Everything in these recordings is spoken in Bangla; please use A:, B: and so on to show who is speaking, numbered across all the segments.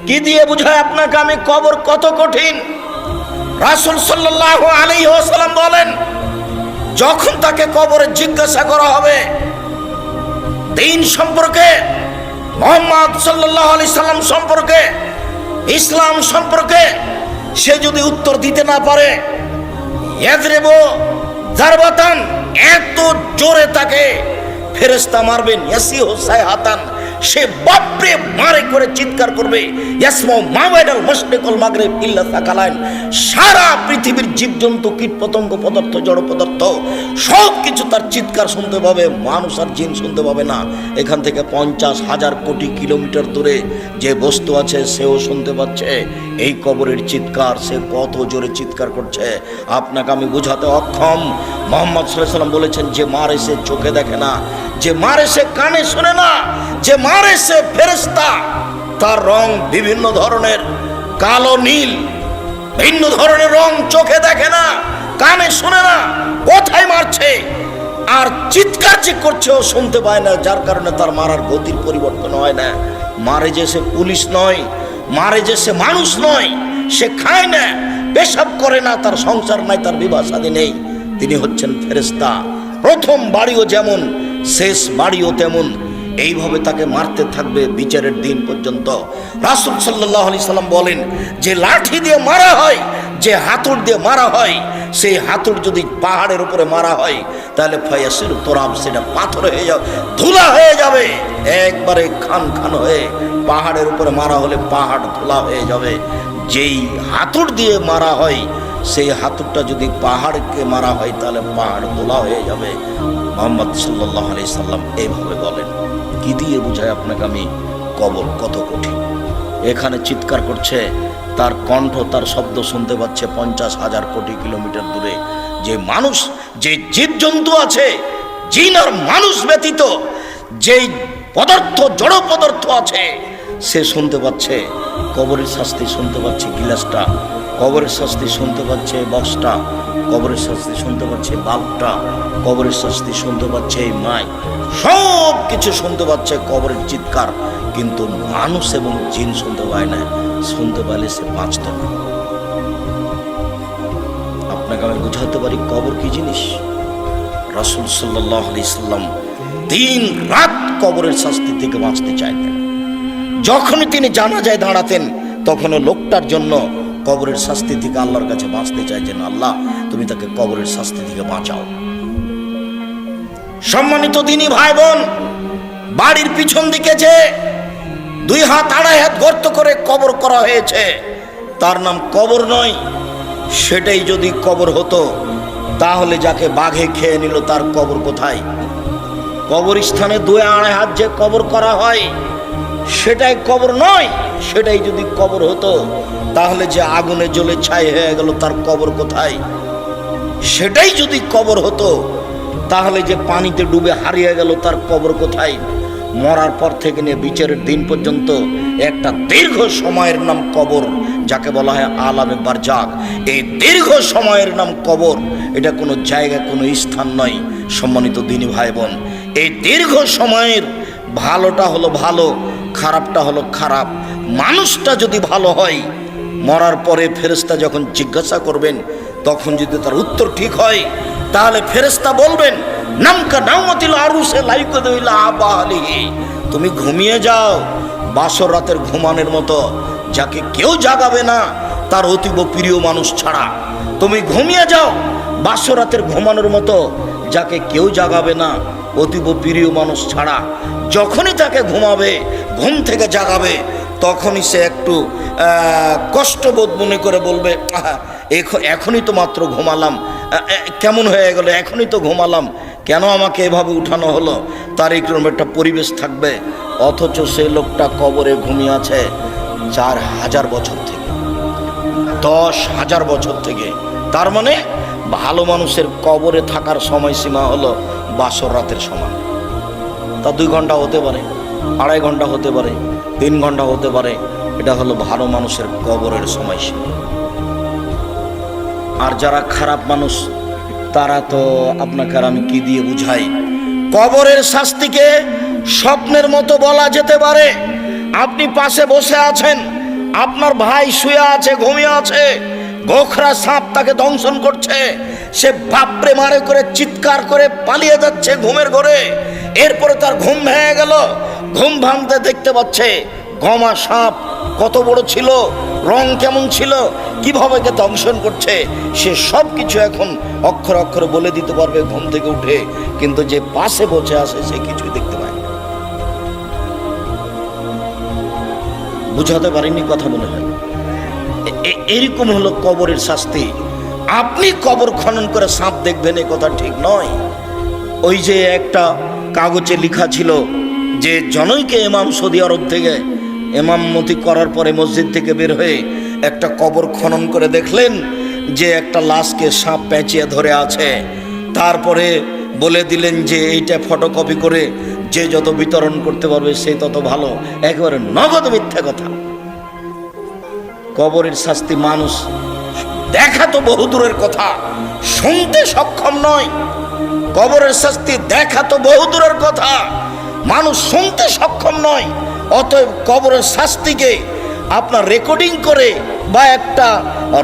A: কি দিয়ে বুঝায় আপনাকে আমি কবর কত কঠিন? রাসূল সাল্লাল্লাহু আলাইহি ওয়াসাল্লাম বলেন, যখন তাকে কবরে জিজ্ঞাসা করা হবে দ্বীন সম্পর্কে, মুহাম্মদ সাল্লাল্লাহু আলাইহি সাল্লাম সম্পর্কে, ইসলাম সম্পর্কে, সে যদি উত্তর দিতে না পারে, ইয়াযরিবু জারবাতান, এত জোরে তাকে ফেরেশতা মারবেন, ইয়াসিহু সাইহাতান, সে বাপরে মারে করে চিৎকার করবে, ইয়াসমাউ মা বাইনাল মাশরিক ওয়াল মাগরিব ইল্লা সাকালাইন, সারা পৃথিবীর জীবজন্তু, কীটপতঙ্গ, পদার্থ, জড় পদার্থ সব কিছু তার চিৎকার শুনতে পাবে, মানুষ আর জিন শুনতে পাবে না। এখান থেকে 50,000 কোটি কিলোমিটার দূরে যে বস্তু আছে সেও শুনতে পাচ্ছে এই কবরের চিৎকার। সে কত জোরে চিৎকার করছে আপনাকে আমি বোঝাতে অক্ষম। মুহাম্মদ সাল্লাল্লাহু আলাইহি ওয়াসাল্লাম বলেছেন, যে মারে সে চোখে দেখে না, যে মারে সে কানে শোনে না, যে মারে সে ফেরেশতা, তার রং বিভিন্ন ধরনের, কালো নীল, ভিন্ন ধরনের রং, চোখে দেখে না, কানে শোনে না, কোথায় মারছে আর চিৎকার যে করছে ও শুনতে পায় না, যার কারণে তার মারার গতির পরিবর্তন হয় না। মারে যে সে পুলিশ নয়, মারে যে সে মানুষ নয়, সে খায় না, পেশাব করে না, তার সংসার নাই, তার বিবাহ শাদী নেই, তিনি হচ্ছেন ফেরেশতা। প্রথম বাড়িও যেমন, শেষ বাড়িও তেমন, এইভাবে তাকে মারতে থাকবে বিচারের দিন পর্যন্ত। রাসূল সাল্লাল্লাহু আলাইহি সাল্লাম বলেন, যে লাঠি দিয়ে মারা হয়, যে হাতুড় দিয়ে মারা হয়, সেই হাতুড় যদি পাহাড়ের উপরে মারা হয় তাহলে ফায়াসির তোরাব, সেটা পাথর হয়ে যাবে, ধুলা হয়ে যাবে, একবারে খান খান হয়ে। পাহাড়ের উপরে মারা হলে পাহাড় ধুলা হয়ে যাবে। যেই হাতুড় দিয়ে মারা হয়, সেই হাতুড়টা যদি পাহাড়কে মারা হয় তাহলে পাহাড় ধুলা হয়ে যাবে। মুহাম্মদ সাল্লাল্লাহু আলাইহি সাল্লাম এইভাবে বলেন। কি দিয়ে বুঝায় আপনাকে আমি কবর কত কঠিন? এখানে চিৎকার করছে, তার কণ্ঠ, তার শব্দ শুনতে পাচ্ছে 50,000 কোটি কিলোমিটার দূরে। যে মানুষ, যে জীবজন্তু আছে, জিন আর মানুষ ব্যতীত যেই পদার্থ, জড় পদার্থ আছে, সে শুনতে পাচ্ছে কবরের শাস্তি, শুনতে পাচ্ছে গিলাসটা, কবরের শাস্তি শুনতে পাচ্ছে বক্সটা, কবরের শাস্তি শুনতে পাচ্ছে বাল্বটা, কবরের শাস্তি শুনতে পাচ্ছে এই মাইক, সব কিছু শুনতে পাচ্ছে কবরের চিৎকার। কিন্তু মানুষ এবং জিন শুনতে পায় না, শুনতে পাইলে সে বাঁচত না। আপনাকে আমি বুঝাতে পারি কবর কি জিনিস। রাসূল সাল্লাল্লাহু আলাইহি সাল্লাম দিন রাত কবরের শাস্তি থেকে বাঁচতে চাইতেন। যখনই তিনি জানাজায় দাঁড়াতেন, তখন লোকটার জন্য কবরের শাস্তি থেকে আল্লাহর কাছে বাঁচতে চাইছেন, আল্লাহ তুমি তাকে কবরের শাস্তি থেকে বাঁচাও। সম্মানিত দিনী ভাই বোন, বাড়ির পিছন দিকে যে 2 হাত 2.5 হাত গর্ত করে কবর করা হয়েছে, তার নাম কবর নয়। সেটাই যদি কবর হতো তাহলে যাকে বাঘে খেয়ে নিল তার কবর কোথায়? কবরস্থানে 2-2.5 হাত যে কবর করা হয় সেটাই কবর নয়। সেটাই যদি কবর হতো তাহলে যে আগুনে জ্বলে ছাই হয়ে গেল তার কবর কোথায়? সেটাই যদি কবর হতো তাহলে যে পানিতে ডুবে হারিয়ে গেল তার কবর কোথায়? মরার পর থেকে নিয়ে বিচারের দিন পর্যন্ত একটা দীর্ঘ সময়ের নাম কবর, যাকে বলা হয় আলামে বারজাক। এই দীর্ঘ সময়ের নাম কবর, এটা কোনো জায়গা, কোনো স্থান নয়। সম্মানিত দিনী ভাই বোন, এই দীর্ঘ সময়ের ভালোটা হলো ভালো, খারাপটা হলো খারাপ। মানুষটা যদি ভালো হয়, মরার পরে ফেরেশতা যখন জিজ্ঞাসা করবেন, তখন যদি তার উত্তর ঠিক হয় তাহলে ফেরেশতা বলবেন, নামকা নাওমাতিল আরুসে লাইকুদুইলা আবালিহি, তুমি ঘুমিয়ে যাও বাসর রাতের ঘুমানোর মতো, যাকে কেউ জাগাবে না তার অতীব প্রিয় মানুষ ছাড়া। তুমি ঘুমিয়ে যাও বাসর রাতের ঘুমানোর মতো, যাকে কেউ জাগাবে না অতীব প্রিয় মানুষ ছাড়া। যখনই তাকে ঘুমাবে, ঘুম থেকে জাগাবে, তখনই সে একটু কষ্টবোধ মনে করে বলবে, এখনই তো মাত্র ঘুমালাম, কেমন হয়ে গেল, এখনই তো ঘুমালাম, কেন আমাকে এভাবে উঠানো হলো? তার একরকম একটা পরিবেশ থাকবে। অথচ সেই লোকটা কবরে ঘুমিয়ে আছে 4,000 বছর থেকে, 10,000 বছর থেকে। তার মানে ভালো মানুষের কবরে থাকার সময়সীমা হলো বাসর রাতের সমান। তা 2 ঘন্টা হতে পারে, 2.5 ঘন্টা হতে পারে, 3 ঘন্টা হতে পারে। এটা হলো ভালো মানুষের কবরের সময়সীমা। আর যারা খারাপ মানুষ, তারা তো আপনাকে আর আমি কি দিয়ে বুঝাই? কবরের শাস্তিকে স্বপ্নের মতো বলা যেতে পারে। আপনি পাশে বসে আছেন, আপনার ভাই শুয়ে আছে, ঘুমিয়ে আছে, গোখরা সাপ তাকে দংশন করছে, সে বাপরে মারে করে চিৎকার করে পালিয়ে যাচ্ছে ঘুমের ঘরে। এরপরে তার ঘুম ভেঙে গেল, ঘুম ভাঙতে দেখতে পাচ্ছে গমা সাপ কত বড় ছিল, রং কেমন ছিল, কিভাবে কে দংশন করছে, সে সব কিছু এখন অক্ষরে অক্ষরে বলে দিতে পারবে ঘুম থেকে উঠে। কিন্তু যে পাশে বসে আছে সে কিছুই দেখতে পায় না। বুঝাতে পারিনি কথা মনে হয়? এরকম হলো কবরের শাস্তি। আপনি কবর খনন করে সাপ দেখবেন এ কথা ঠিক নয়। ওই যে একটা কাগজে লেখা ছিল যে জনৈকে ইমাম সৌদি আরব থেকে ইমামতি করার পরে মসজিদ থেকে বের হয়ে একটা কবর খনন করে দেখলেন যে একটা লাশকে সাপ পেঁচিয়ে ধরে আছে। তারপরে বলে দিলেন যে এইটা ফটোকপি করে যে যত বিতরণ করতে পারবে সে তত ভালো। একেবারে নগদ মিথ্যা কথা। কবরের শাস্তি মানুষ দেখা তো বহু দূরের কথা, শুনতে সক্ষম নয়। কবরের শাস্তি দেখা তো বহু দূরের কথা, মানুষ শুনতে সক্ষম নয়। অতএব কবরের শাস্তিকে আপনার রেকর্ডিং করে বা একটা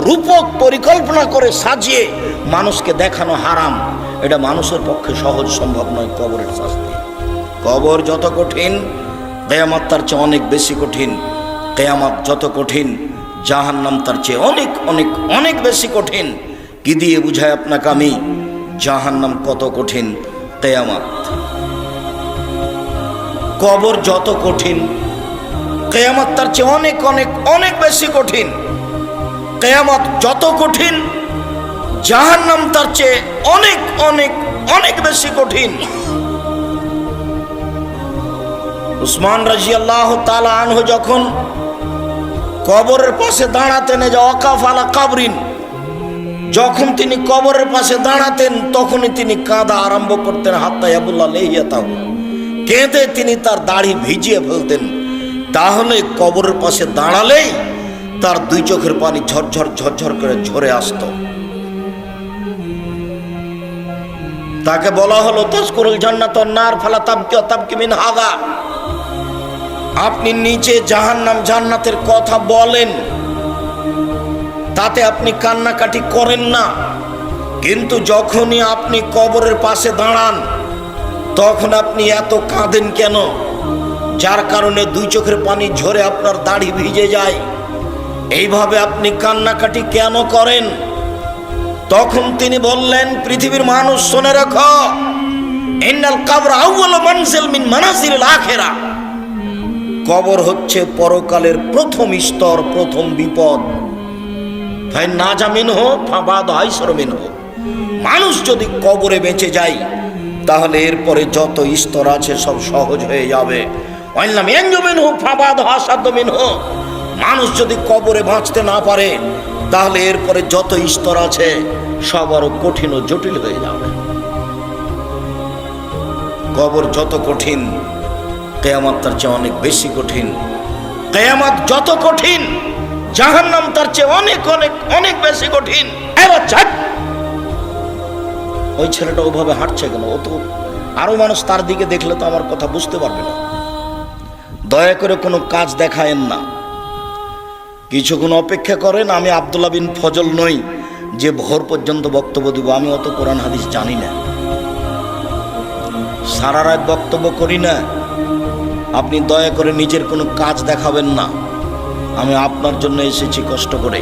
A: রূপক পরিকল্পনা করে সাজিয়ে মানুষকে দেখানো হারাম। এটা মানুষের পক্ষে সহজ সম্ভব নয়। কবরের শাস্তি, কবর যত কঠিন কিয়ামত তার চেয়ে অনেক বেশি কঠিন। কিয়ামত যত কঠিন জাহান্নাম তার চেয়ে অনেক অনেক অনেক বেশি কঠিন। কি দিয়ে বুঝাই আপনাকে আমি জাহান্নাম কত কঠিন? কিয়ামত। কবর যত কঠিন কিয়ামত তার চেয়ে অনেক অনেক অনেক বেশি কঠিন। কিয়ামত যত কঠিন জাহান্নাম তার চেয়ে অনেক অনেক অনেক বেশি কঠিন। উসমান রাদিয়াল্লাহু তাআলা আনহু যখন কবরের পাশে দাঁড়াতেন, ওয়াকাফ আলা কাবরিন, যখন তিনি কবরের পাশে দাঁড়াতেন তখনই তিনি কাঁদা আরম্ভ করতেন। হাত্তা ইয়াবুল্লাহ লাইয়াতাহু, কেঁদে তিনি তার দাড়ি ভিজিয়ে ফেলতেন। তাহলে কবরের পাশে দাঁড়ালেই তার দুই চোখের পানি ঝরঝর ঝরঝর করে ঝরে আসত। তাকে বলা হলো তাজকুরুল জান্নাত ওয়ান নার ফালা তাবকি ওয়া তাবকি মিন হাযা, আপনি নিচে জাহান্নাম জান্নাতের কথা বলেন, তাতে আপনি কান্নাকাটি করেন না। কিন্তু যখনই আপনি কবরের পাশে দাঁড়ান তখন আপনি এত কাঁদেন কেন? যার কারণে দুই চোখের পানি ঝরে আপনার দাড়ি ভিজে যায়। এইভাবে আপনি কান্নাকাটি কেন করেন? তখন তিনি বললেন, পৃথিবীর মানুষ শুনে রাখো, ইন্নাল কবর আউয়ালু মানজিল মিন মানাজিলিল আখিরা, কবর হচ্ছে পরকালের প্রথম স্তর, প্রথম বিপদ। ফাইন নাজা মিনহু ফাবাদ আইসর মিনহু, মানুষ যদি কবরে বেঁচে যায় তাহলে এরপরে যত স্তর আছে সব সহজ হয়ে যাবে। ওয়াইল্লাম ইয়ানজু মিনহু ফাবাদ আসাদ মিনহু, মানুষ যদি কবরে বাঁচতে না পারে তাহলে এরপরে যত স্তর আছে সব আরো কঠিন ও জটিল হয়ে যাবে। কবর যত কঠিন কিয়ামত তার চেয়ে অনেক বেশি কঠিন। কিয়ামত যত কঠিন জাহান্নাম তার চেয়ে অনেক অনেক অনেক বেশি কঠিন। এবার চাট, ওই ছেলেটা ওভাবে হাঁটছে কেন? ও তো আরো মানুষ তার দিকে দেখলে তো আমার কথা বুঝতে পারবে না। দয়া করে কোনো কাজ দেখায়েন না, কিছুক্ষণ অপেক্ষা করেন। আমি আব্দুল্লাহ বিন ফজল নই যে ভোর পর্যন্ত বক্তব্য দিব। আমি অত কোরআন হাদিস জানি না, সারা রাত বক্তব্য করি না। আপনি দয়া করে নিজের কোনো কাজ দেখাবেন না। আমি আপনার জন্য এসেছি কষ্ট করে।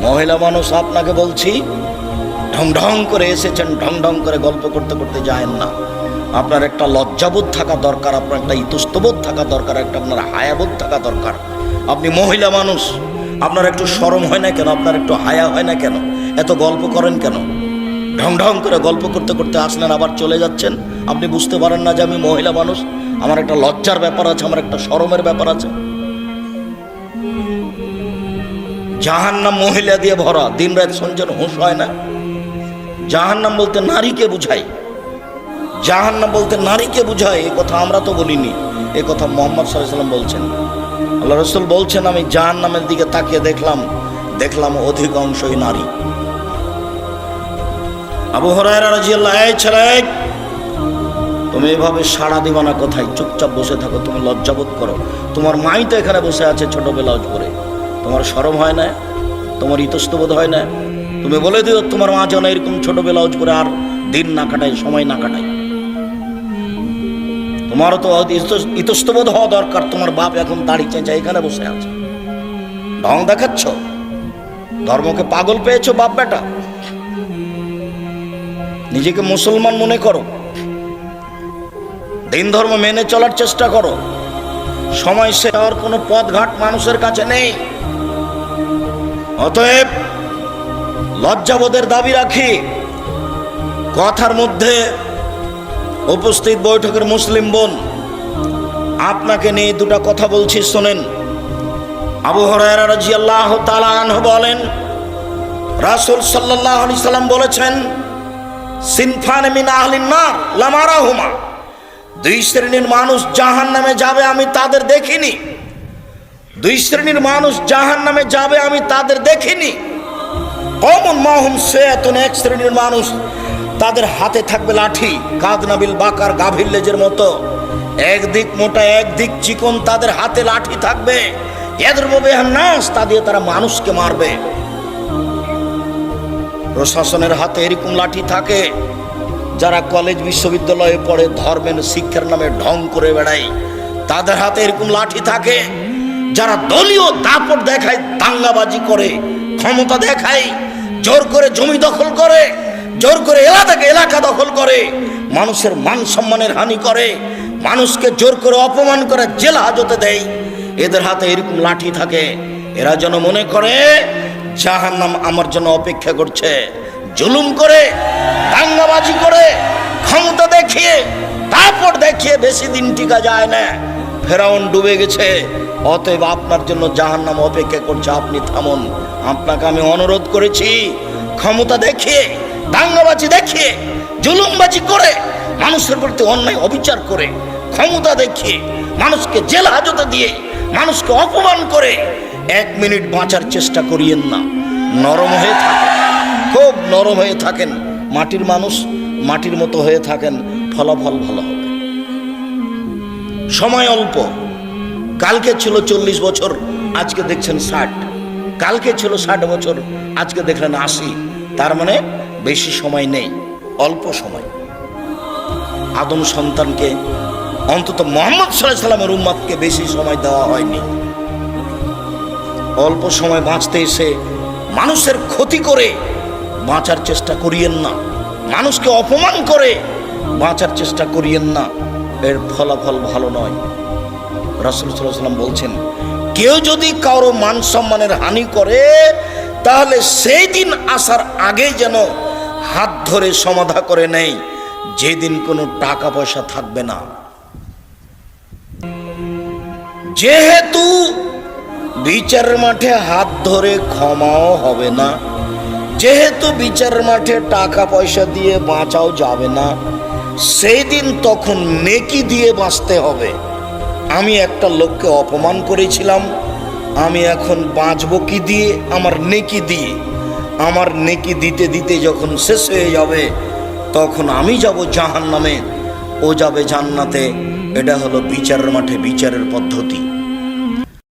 A: মহিলা মানুষ আপনাকে বলছি, ঢং ঢং করে এসেছেন, ঢং ঢং করে গল্প করতে করতে যায়েন না। আপনার একটা লজ্জাবোধ থাকা দরকার, আপনার একটা ইতস্তবোধ থাকা দরকার, একটা আপনার হায়াবোধ থাকা দরকার। আপনি মহিলা মানুষ, আপনার একটু শরম হয় না কেন? আপনার একটু হায়া হয় না কেন? এত গল্প করেন কেন? ঢং ঢং করে গল্প করতে করতে আসলেন, আবার চলে যাচ্ছেন। আপনি বুঝতে পারেন না যে আমি মহিলা মানুষ, আমার একটা লজ্জার ব্যাপার আছে, আমার একটা শরমের ব্যাপার আছে। জাহান্নাম মহিলা দিয়ে ভরা, দিন রাত শুনছেন, হুঁশ হয় না। জাহান্নাম বলতে নারীকে বুঝাই, জাহান্নাম বলতে নারীকে বুঝায়। এ কথা আমরা তো বলিনি, এ কথা মুহাম্মদ সাল্লাল্লাহু আলাইহি ওয়াসাল্লাম বলছেন। আল্লাহ রাসূল বলছেন, আমি জাহান্নামের দিকে তাকিয়ে দেখলাম অধিকাংশই নারী। আবু হুরায়রা রাদিয়াল্লাহু আনহু, এই ছেলে তুমি এভাবে সাড়া দিবা না, কোথায় চুপচাপ বসে থাকো, তুমি লজ্জাবোধ করো। তোমার মাই তো এখানে বসে আছে ছোট ব্লাউজ পরে, তোমার শরম হয় না? তোমার ইতস্তবোধ হয় না? তুমি বলে দিও তোমার মা যেন এরকম ছোট ব্লাউজ পরে আর দিন না কাটায়, সময় না কাটায়। তোমারও তো ইতস্তবোধ হওয়া দরকার। তোমার বাপ এখন দাড়ি চেঁচা এখানে বসে আছে, ঢং দেখাচ্ছ, ধর্মকে পাগল পেয়েছো বাপ বেটা। নিজেকে মুসলমান মনে করো, দিন ধর্ম মেনে চলার চেষ্টা করো। সময় সে আর কোনো পথঘাট মানুষের কাছে নেই। অতএব লজ্জাবোধের দাবি রাখি। কথার মধ্যে উপস্থিত বৈঠকের মুসলিম বোন, আপনাকে নিয়ে দুটা কথা বলছি, শোনেন। আবু হুরায়রা রাদিয়াল্লাহু তাআলা আনহু বলেন, রাসূল সাল্লাল্লাহু আলাইহি সাল্লাম বলেছেন, সিনফান মিন আহলিন নার লামারাহুমা, দুই শ্রেণীর মানুষ জাহান্নামে যাবে আমি তাদের দেখিনি। দুই শ্রেণীর মানুষ জাহান্নামে যাবে আমি তাদের দেখিনি। কওমুন মাহুম সায়াতুন, এক শ্রেণীর মানুষ তাদের হাতে থাকবে লাঠি, কাদনাবিল বাকার, গাভীর লেজের মতো, একদিক মোটা একদিক চিকন, তাদের হাতে লাঠি থাকবে। ইয়াদরুবু বিহান নাস, তা দিয়ে তারা মানুষকে মারবে। প্রশাসনের হাতে এরকম লাঠি থাকে। যারা কলেজ বিশ্ববিদ্যালয়ে পড়ে ধর্মের শিক্ষার নামে ঢং করে বেড়ায়, তাদের হাতে এরকম লাঠি থাকে। যারা দলীয় দাপট দেখায়, দাঙ্গাবাজি করে, ক্ষমতা দেখায়, জোর করে জমি দখল করে, জোর করে এলাকা দখল করে, মানুষের মান সম্মানের হানি করে, মানুষকে জোর করে অপমান করে জেল হাজতে দেয়, এদের হাতে এরকম লাঠি থাকে। এরা যেন মনে করে জাহান্নাম আমার জন্য অপেক্ষা করছে। জুলুম করে, দাঙ্গাবাজি করে, ক্ষমতা দেখিয়ে, দাপট দেখিয়ে বেশি দিন টিকা যায় না। ফেরাউন ডুবে গেছে, অতএব আপনার জন্য জাহান্নাম অপেক্ষা করছে। আপনি থামুন। আপনাকে আমি অনুরোধ করেছি, ক্ষমতা দেখিয়ে, দাঙ্গাবাজি দেখিয়ে, জুলুমবাজি করে, মানুষের প্রতি অন্যায় অবিচার করে, ক্ষমতা দেখিয়ে, মানুষকে জেল হাজতে দিয়ে, মানুষকে অপমান করে 1 মিনিট বাঁচার চেষ্টা করিয়েন না। নরম হয়ে থাকেন, খুব নরম হয়ে থাকেন। মাটির মানুষ, মাটির মতো হয়ে থাকেন, ফলাফল ভালো হবে। সময় অল্প। কালকে ছিল 40 বছর, আজকে দেখছেন 60। কালকে ছিল 60 বছর, আজকে দেখলেন 80। তার মানে বেশি সময় নেই, অল্প সময়। আদম সন্তানকে, অন্তত মুহাম্মদ সাল্লাল্লাহু আলাইহি সাল্লামের উম্মতকে বেশি সময় দেওয়া হয়নি। অল্প সময় বাঁচতে এসে মানুষের ক্ষতি করে বাঁচার চেষ্টা করিয়েন না। মানুষকে অপমান করে বাঁচার চেষ্টা করিয়েন না, এর ফলাফল ভালো নয়। রাসূল সাল্লাল্লাহু আলাইহি সাল্লাম বলছেন, কেউ যদি কারো মান সম্মানের হানি করে, তাহলে সেই দিন আসার আগেই যেন হাত ধরে সমাধা করে নেয়, যেদিন কোনো টাকা পয়সা থাকবে না। যেহেতু বিচারের মাঠে হাত ধরে ক্ষমাও হবে না, যেহেতু বিচারের মাঠে টাকা পয়সা দিয়ে বাঁচাও যাবে না, সেই দিন তখন নেকি দিয়ে বাঁচতে হবে। আমি একটা লোককে অপমান করেছিলাম, আমি এখন বাঁচবো কি দিয়ে? আমার নেকি দিয়ে। আমার নেকি দিতে দিতে যখন শেষ হয়ে যাবে, তখন আমি যাব জাহান্নামে, ও যাবে জান্নাতে। এটা হলো বিচারের মাঠে বিচারের পদ্ধতি।